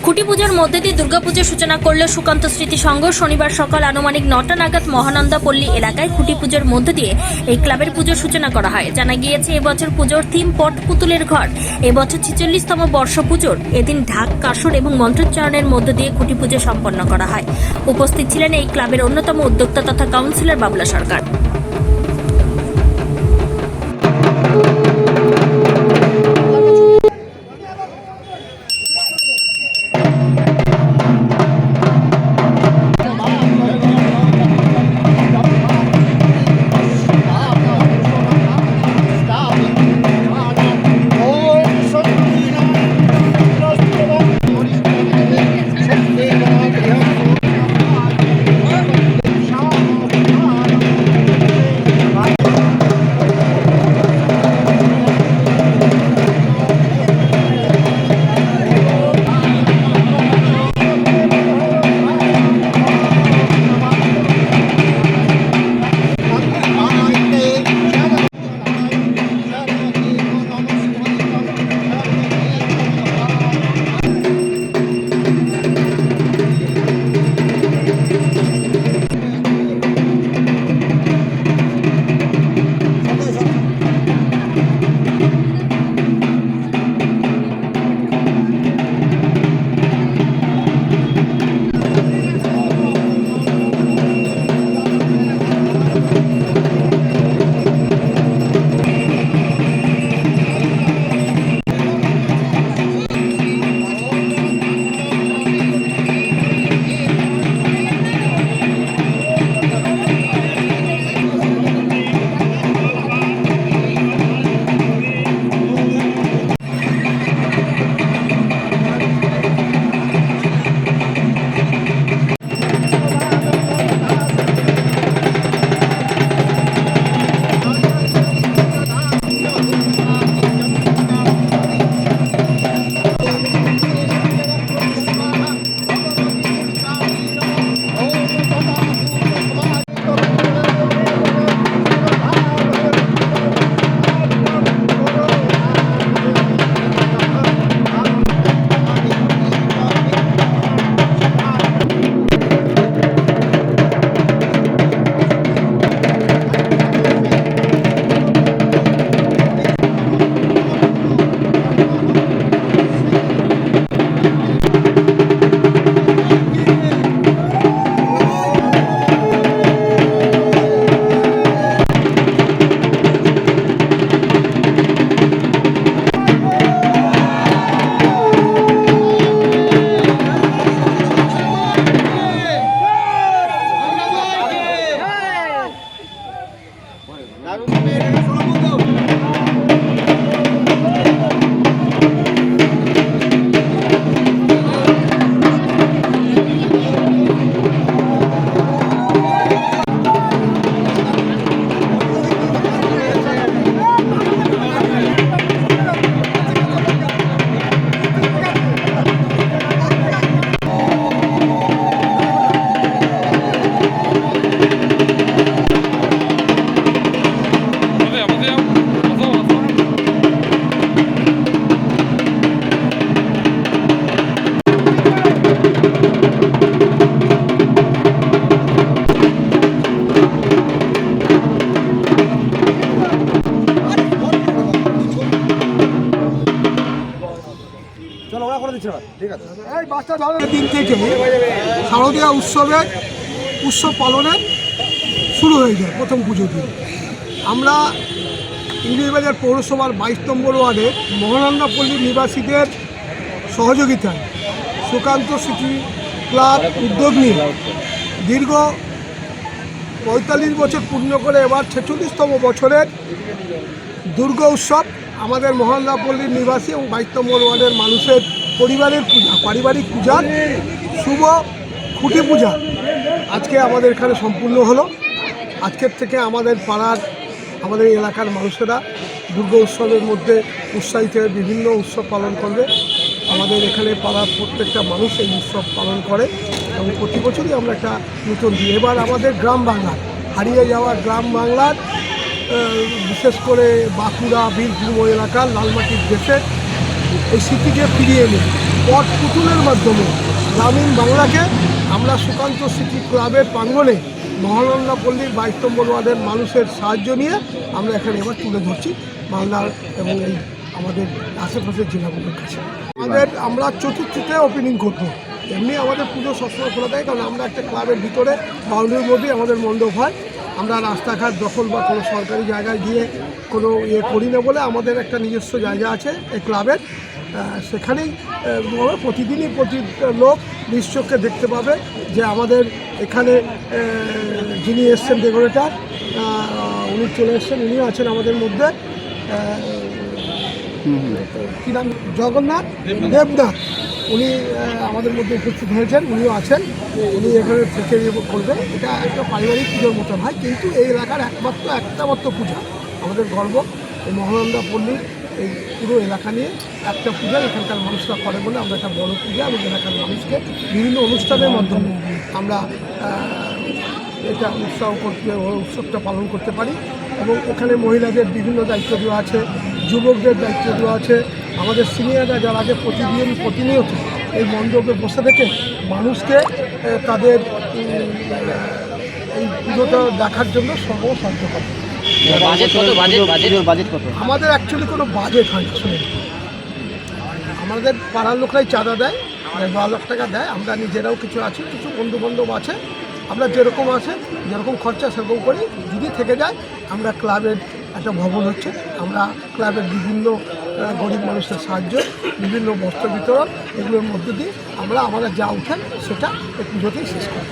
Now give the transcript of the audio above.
খুঁটি পুজোর মধ্যে দিয়ে দুর্গাপুজোর সূচনা করল সুকান্ত স্মৃতি সংঘ। শনিবার সকাল আনুমানিক 9টা নাগাদ মহানন্দা পল্লী এলাকায় খুঁটি পুজোর মধ্য দিয়ে এই ক্লাবের পুজোর সূচনা করা হয়। জানা গিয়েছে এবছর পুজোর থিম পট পুতুলের ঘর। এবছর 46তম বর্ষ পুজোর এদিন ঢাক, কাসর এবং মন্ত্রোচ্চারণের মধ্য দিয়ে খুঁটি পুজো সম্পন্ন করা হয়। উপস্থিত ছিলেন এই ক্লাবের অন্যতম উদ্যোক্তা তথা কাউন্সিলর বাবলা সরকার। দিন থেকে শারদীয়া উৎসব পালনের শুরু হয়ে যায়। প্রথম পুজো দিন আমরা ইংরেজবাজার পৌরসভার 22 নম্বর ওয়ার্ডের মহানন্দা পল্লীর নিবাসীদের সহযোগিতায় সুকান্ত স্মৃতি ক্লাব উদ্যোগ নিয়ে দীর্ঘ 45 বছর পূর্ণ করে এবার 46তম বছরের দুর্গা উৎসব আমাদের মহানন্দা পল্লীর নিবাসী এবং 22 নম্বর ওয়ার্ডের মানুষের পরিবারের পূজা, পারিবারিক পূজার শুভ খুঁটি পূজা আজকে আমাদের এখানে সম্পূর্ণ হলো। আজকের থেকে আমাদের পাড়ার, আমাদের এলাকার মানুষেরা দুর্গা উৎসবের মধ্যে উৎসাহিত হয়ে বিভিন্ন উৎসব পালন করবে। আমাদের এখানে পাড়ার প্রত্যেকটা মানুষ এই উৎসব পালন করে এবং প্রতি বছরই আমরা একটা নতুন দিই। এবার আমাদের গ্রাম বাংলার, হারিয়ে যাওয়া গ্রাম বাংলার, বিশেষ করে বাঁকুড়া, বীরভূম এলাকার লালমাটির দেশের এই স্মৃতিকে ফিরিয়ে এনে পট পুতুলের মাধ্যমে গ্রামীণ বাংলাকে আমরা সুকান্ত স্মৃতি ক্লাবের প্রাঙ্গণে মহানন্দা পল্লীর 22 নম্বর ওয়ার্ডের মানুষের সাহায্য নিয়ে আমরা এখানে এবার তুলে ধরছি মালদার এবং এই আমাদের আশেপাশের জেলাগুলোর কাছে। আমরা চতুর্থীতে ওপেনিং করবো। এমনি আমাদের পুজো সবসময় খোলা থাকে, কারণ আমরা একটা ক্লাবের ভিতরে বাউন্ডারির মধ্যেই আমাদের মণ্ডপ হয়। আমরা রাস্তাঘাট দখল বা কোনো সরকারি জায়গায় গিয়ে কোনো করি না বলে আমাদের একটা নিজস্ব জায়গা আছে এই ক্লাবের, সেখানেই প্রতিদিনই লোক নিশ্চয়কে দেখতে পাবে যে আমাদের এখানে যিনি এসছেন ডেকোরেটর, উনি চলে এসছেন, উনিও আছেন আমাদের মধ্যে। কী নাম? জগন্নাথ দেবনাথ, উনি আমাদের মধ্যে উপস্থিত হয়েছেন, উনিও আছেন। উনি এখানে থেকে করবেন। এটা একটা পারিবারিক পুজোর মতন হয়, কিন্তু এই এলাকার একটা মাত্র পূজা। আমাদের গর্ব এই মহানন্দা পল্লীর এই পুরো এলাকা নিয়ে একটা পূজা এখানকার মানুষরা করে বলে আমরা একটা বড় পূজা এবং এলাকার মানুষকে বিভিন্ন অনুষ্ঠানের মাধ্যমে আমরা এটা উৎসবটা পালন করতে পারি। এবং এখানে মহিলাদের বিভিন্ন দায়িত্ব দেওয়া আছে, যুবকদের দায়িত্ব দেওয়া আছে। আমাদের সিনিয়ররা যারা আগে প্রতিনিয়ত এই মণ্ডপে বসে থেকে মানুষকে তাদের এই পুজোটা দেখার জন্য সর্বসাহায্য করে। আমাদের অ্যাকচুয়ালি কোনো বাজেট হয় না, শুনে আমাদের পাড়ার লোকরাই চাঁদা দেয়, 12 লাখ টাকা দেয়। আমরা নিজেরাও কিছু আছি, কিছু বন্ধুবান্ধব আছে, আমরা যেরকম আছে যেরকম খরচা সেরকম করি। যদি থেকে যায় আমরা ক্লাবের একটা ভবন হচ্ছে, আমরা ক্লাবের বিভিন্ন গরিব মানুষের সাহায্য, বিভিন্ন বস্ত্র বিতরণ, এগুলোর মধ্য দিয়ে আমরা আমাদের যা উঠেন সেটা এই পুজোতেই শেষ করি।